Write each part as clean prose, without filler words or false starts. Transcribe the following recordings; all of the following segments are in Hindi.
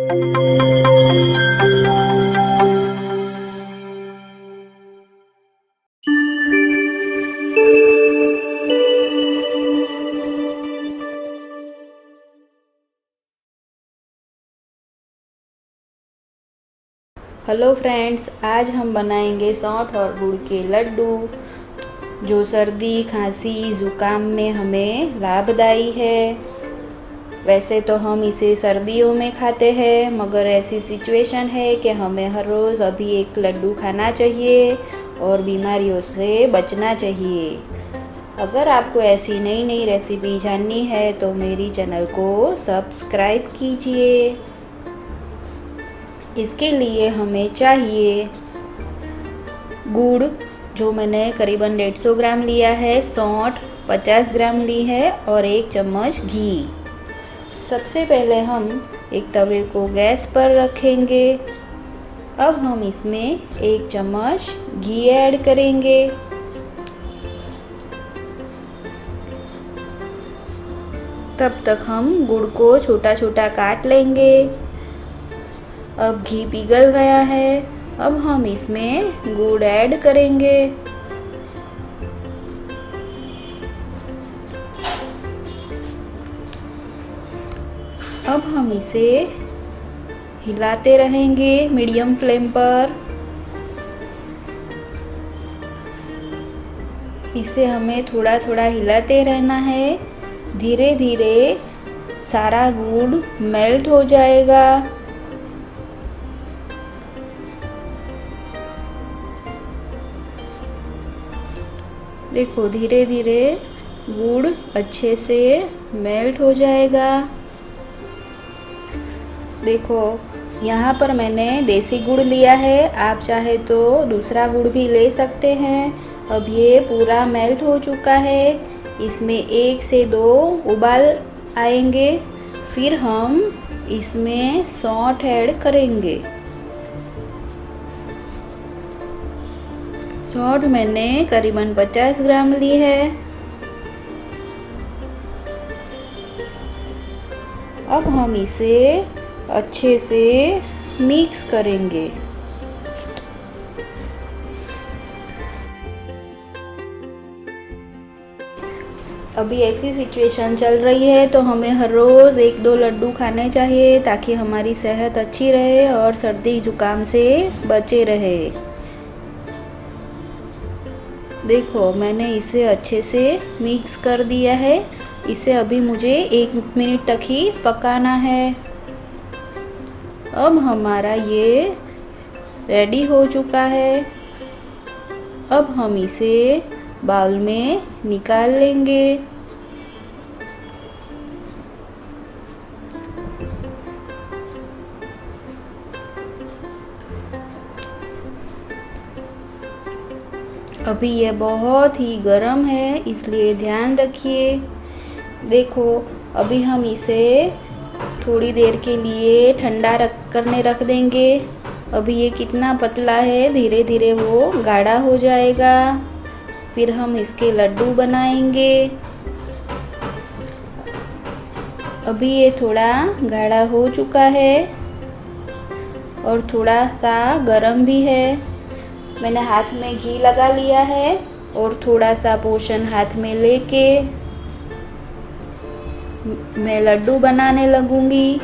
हेलो फ्रेंड्स, आज हम बनाएंगे सौंठ और गुड़ के लड्डू जो सर्दी, खांसी, ज़ुकाम में हमें लाभदायी है। वैसे तो हम इसे सर्दियों में खाते हैं, मगर ऐसी सिचुएशन है कि हमें हर रोज़ अभी एक लड्डू खाना चाहिए और बीमारियों से बचना चाहिए। अगर आपको ऐसी नई नई रेसिपी जाननी है तो मेरी चैनल को सब्सक्राइब कीजिए। इसके लिए हमें चाहिए गुड़, जो मैंने करीबन 150 ग्राम लिया है, सौंठ 50 ग्राम ली है और 1 चम्मच घी। सबसे पहले हम एक तवे को गैस पर रखेंगे। अब हम इसमें 1 चम्मच घी ऐड करेंगे। तब तक हम गुड़ को छोटा छोटा काट लेंगे। अब घी पिघल गया है। अब हम इसमें गुड़ ऐड करेंगे। अब हम इसे हिलाते रहेंगे मीडियम फ्लेम पर। इसे हमें थोड़ा थोड़ा हिलाते रहना है। धीरे धीरे सारा गुड़ मेल्ट हो जाएगा। देखो, धीरे धीरे गुड़ अच्छे से मेल्ट हो जाएगा। देखो, यहाँ पर मैंने देसी गुड़ लिया है, आप चाहे तो दूसरा गुड़ भी ले सकते हैं। अब ये पूरा मेल्ट हो चुका है। इसमें 1 से 2 उबाल आएंगे। फिर हम इसमें सौंठ ऐड करेंगे। सौंठ मैंने करीबन 50 ग्राम ली है। अब हम इसे अच्छे से मिक्स करेंगे। अभी ऐसी सिचुएशन चल रही है तो हमें हर रोज़ 1-2 लड्डू खाने चाहिए ताकि हमारी सेहत अच्छी रहे और सर्दी जुकाम से बचे रहे। देखो, मैंने इसे अच्छे से मिक्स कर दिया है। इसे अभी मुझे 1 मिनट तक ही पकाना है। अब हमारा ये रेडी हो चुका है। अब हम इसे बाउल में निकाल लेंगे। अभी ये बहुत ही गर्म है, इसलिए ध्यान रखिए। देखो, अभी हम इसे थोड़ी देर के लिए ठंडा रख देंगे। अभी ये कितना पतला है, धीरे धीरे वो गाढ़ा हो जाएगा। फिर हम इसके लड्डू बनाएंगे। अभी ये थोड़ा गाढ़ा हो चुका है और थोड़ा सा गरम भी है। मैंने हाथ में घी लगा लिया है और थोड़ा सा पोषण हाथ में लेके मैं लड्डू बनाने लगूंगी।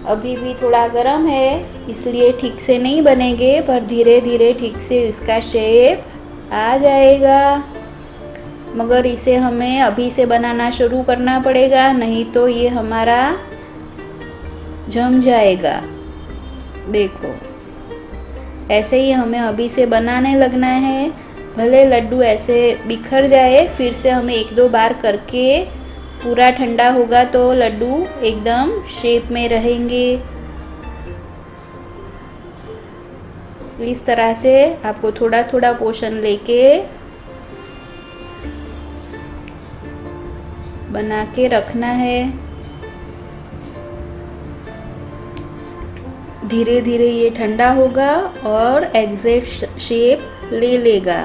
अभी भी थोड़ा गरम है, इसलिए ठीक से नहीं बनेंगे, पर धीरे धीरे ठीक से इसका शेप आ जाएगा। मगर इसे हमें अभी से बनाना शुरू करना पड़ेगा, नहीं तो ये हमारा जम जाएगा। देखो, ऐसे ही हमें अभी से बनाने लगना है। भले लड्डू ऐसे बिखर जाए, फिर से हमें 1-2 बार करके पूरा ठंडा होगा तो लड्डू एकदम शेप में रहेंगे। इस तरह से आपको थोड़ा थोड़ा पोषण लेके बना के रखना है। धीरे धीरे ये ठंडा होगा और एग्जैक्ट शेप ले लेगा।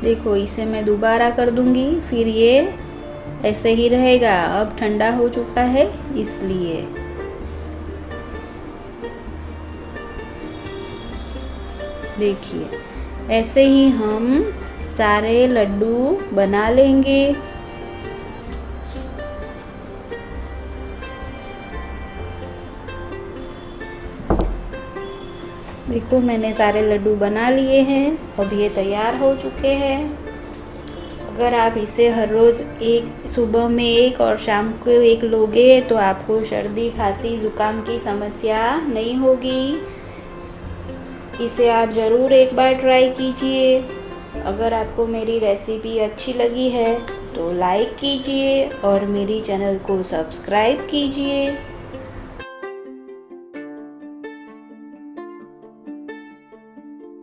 देखो, इसे मैं दोबारा कर दूंगी, फिर ये ऐसे ही रहेगा। अब ठंडा हो चुका है इसलिए। देखिए, ऐसे ही हम सारे लड्डू बना लेंगे। देखो, मैंने सारे लड्डू बना लिए हैं। अब ये तैयार हो चुके हैं। अगर आप इसे हर रोज़ एक सुबह में एक और शाम को एक लोगे तो आपको सर्दी खांसी ज़ुकाम की समस्या नहीं होगी। इसे आप ज़रूर एक बार ट्राई कीजिए। अगर आपको मेरी रेसिपी अच्छी लगी है तो लाइक कीजिए और मेरी चैनल को सब्सक्राइब कीजिए।